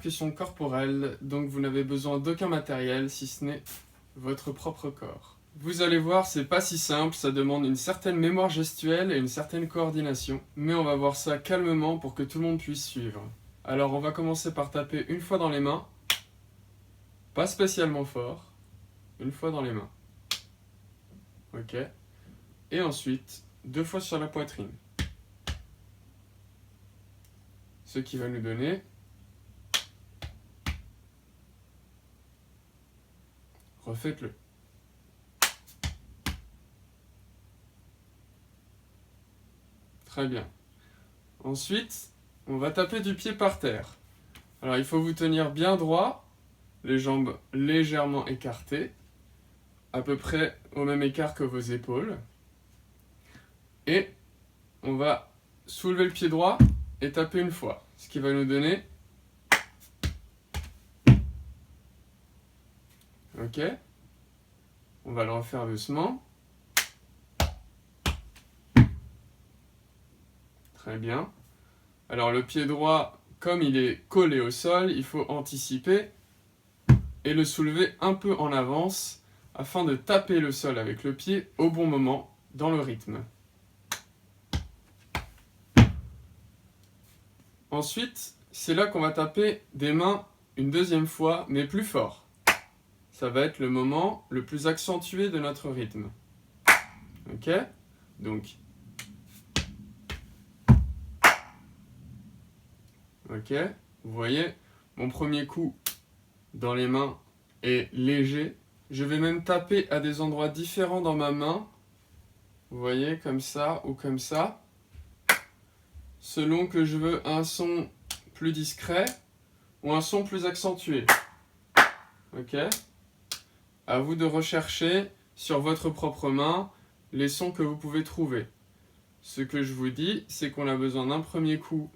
Question corporelle, donc vous n'avez besoin d'aucun matériel si ce n'est votre propre corps. Vous allez voir, c'est pas si simple, ça demande une certaine mémoire gestuelle et une certaine coordination, mais on va voir ça calmement pour que tout le monde puisse suivre. Alors on va commencer par taper une fois dans les mains, pas spécialement fort, une fois dans les mains. Ok. Et ensuite, 2 fois sur la poitrine. Ce qui va nous donner refaites-le. Très bien. Ensuite, on va taper du pied par terre. Alors il faut vous tenir bien droit, les jambes légèrement écartées, à peu près au même écart que vos épaules. Et on va soulever le pied droit et taper une fois, ce qui va nous donner... Ok. On va le refaire doucement. Très bien. Alors le pied droit, comme il est collé au sol, il faut anticiper et le soulever un peu en avance afin de taper le sol avec le pied au bon moment dans le rythme. Ensuite, c'est là qu'on va taper des mains une deuxième fois, mais plus fort. Ça va être le moment le plus accentué de notre rythme. Ok? Donc, ok, vous voyez, mon premier coup dans les mains est léger. Je vais même taper à des endroits différents dans ma main. Vous voyez, comme ça ou comme ça. Selon que je veux un son plus discret ou un son plus accentué. Ok? À vous de rechercher sur votre propre main les sons que vous pouvez trouver. Ce que je vous dis, c'est qu'on a besoin d'un premier coup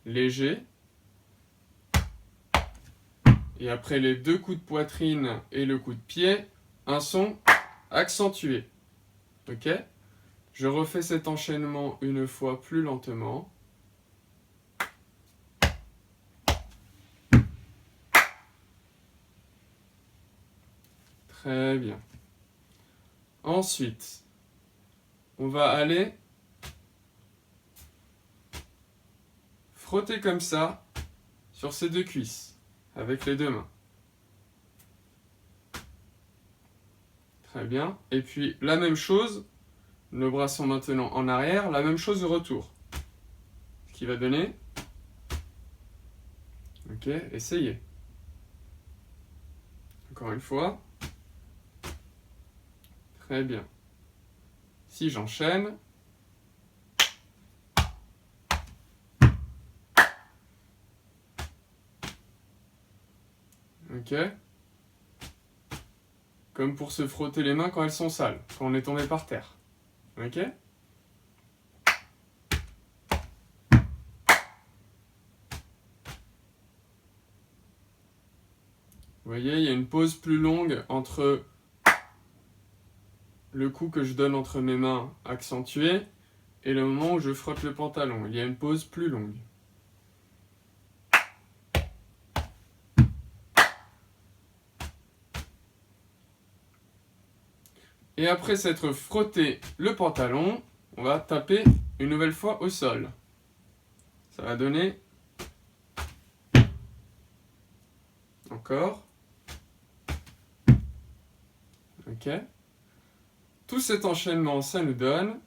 léger. Et après les 2 coups de poitrine et le coup de pied, un son accentué. Ok? Je refais cet enchaînement une fois plus lentement. Très bien. Ensuite, on va aller frotter comme ça sur ces 2 cuisses avec les 2 mains. Très bien. Et puis la même chose, nos bras sont maintenant en arrière, la même chose au retour. Ce qui va donner... Ok, essayez. Encore une fois. Très bien. Si j'enchaîne... Ok. Comme pour se frotter les mains quand elles sont sales, quand on est tombé par terre. Ok? Vous voyez, il y a une pause plus longue entre le coup que je donne entre mes mains accentué et le moment où je frotte le pantalon. Il y a une pause plus longue. Et après s'être frotté le pantalon, on va taper une nouvelle fois au sol. Ça va donner... Encore. Ok. Tout cet enchaînement, ça nous donne...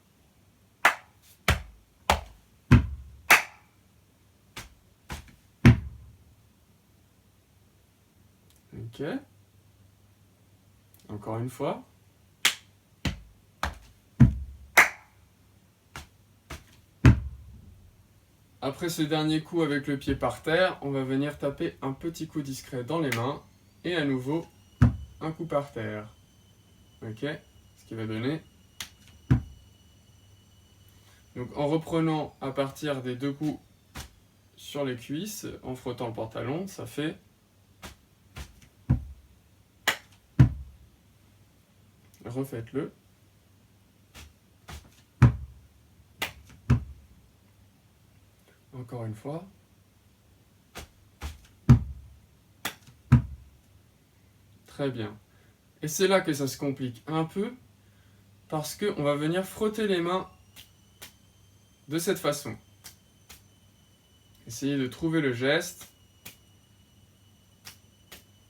Ok. Encore une fois. Après ce dernier coup avec le pied par terre, on va venir taper un petit coup discret dans les mains et à nouveau un coup par terre. Ok, ce qui va donner... Donc en reprenant à partir des 2 coups sur les cuisses, en frottant le pantalon, ça fait... Refaites-le. Encore une fois. Très bien. Et c'est là que ça se complique un peu, parce qu'on va venir frotter les mains de cette façon. Essayez de trouver le geste,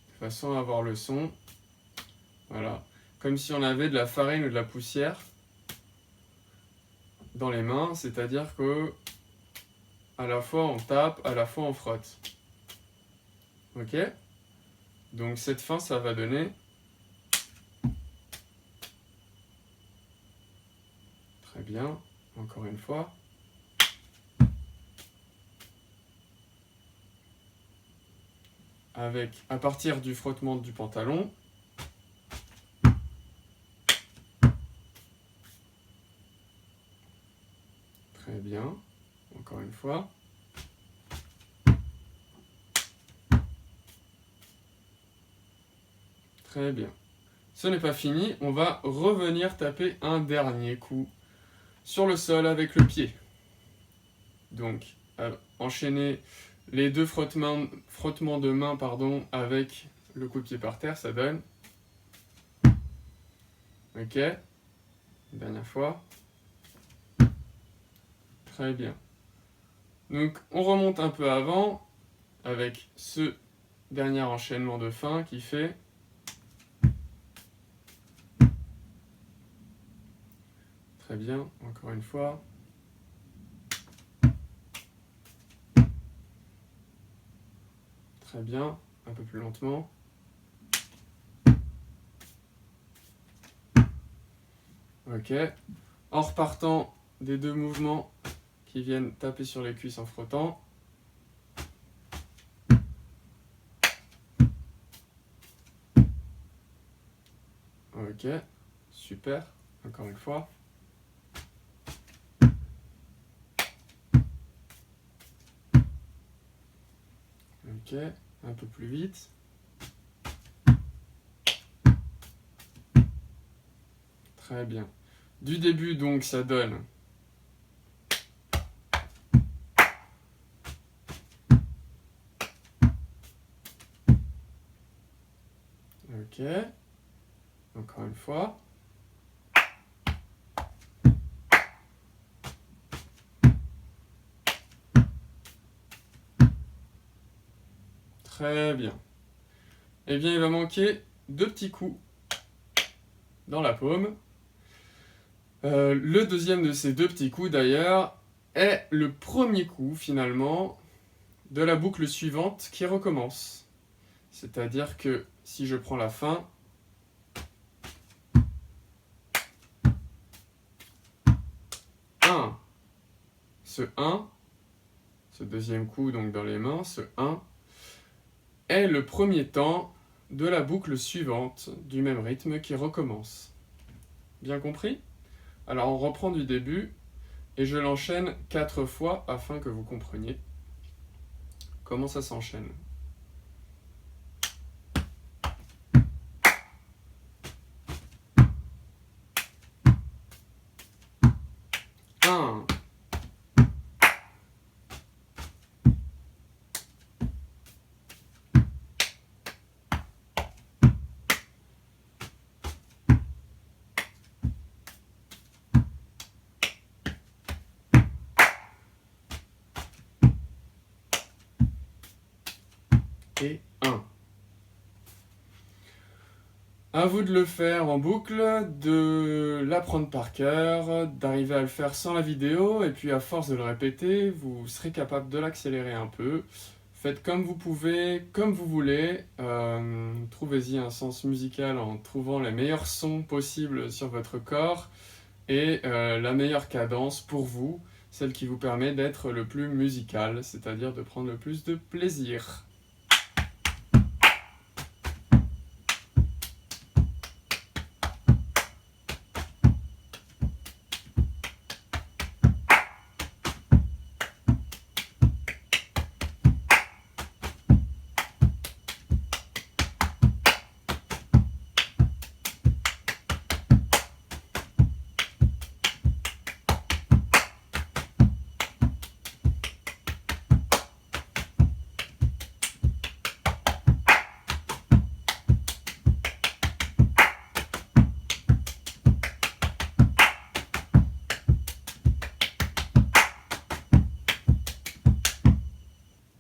de façon à avoir le son. Voilà. Comme si on avait de la farine ou de la poussière dans les mains, c'est-à-dire que à la fois on tape, à la fois on frotte. Ok? Donc cette fin, ça va donner... Très bien. Encore une fois. Avec, à partir du frottement du pantalon, très bien, encore une fois. Très bien. Ce n'est pas fini, on va revenir taper un dernier coup sur le sol avec le pied. Donc, enchaîner les deux frottements de main avec le coup de pied par terre, ça donne. Ok, dernière fois. Très bien. Donc, on remonte un peu avant avec ce dernier enchaînement de fin qui fait... Très bien, encore une fois. Très bien, un peu plus lentement. Ok. En repartant des deux mouvements qui viennent taper sur les cuisses en frottant. Ok, super, encore une fois. Ok, un peu plus vite. Très bien. Du début, donc, ça donne... Ok, encore une fois. Très bien. Eh bien, il va manquer deux petits coups dans la paume. Le deuxième de ces deux petits coups, d'ailleurs, est le premier coup, finalement, de la boucle suivante qui recommence. C'est-à-dire que si je prends la fin, ce 1, ce deuxième coup donc dans les mains, ce 1, est le premier temps de la boucle suivante du même rythme qui recommence. Bien compris? Alors on reprend du début et je l'enchaîne 4 fois afin que vous compreniez comment ça s'enchaîne. 1, 1. À vous de le faire en boucle, de l'apprendre par cœur, d'arriver à le faire sans la vidéo, et puis à force de le répéter, vous serez capable de l'accélérer un peu. Faites comme vous pouvez, comme vous voulez. Trouvez-y un sens musical en trouvant les meilleurs sons possibles sur votre corps et la meilleure cadence pour vous, celle qui vous permet d'être le plus musical, c'est-à-dire de prendre le plus de plaisir.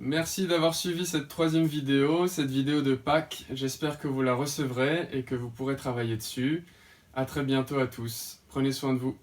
Merci d'avoir suivi cette troisième vidéo, cette vidéo de Pâques. J'espère que vous la recevrez et que vous pourrez travailler dessus. À très bientôt à tous. Prenez soin de vous.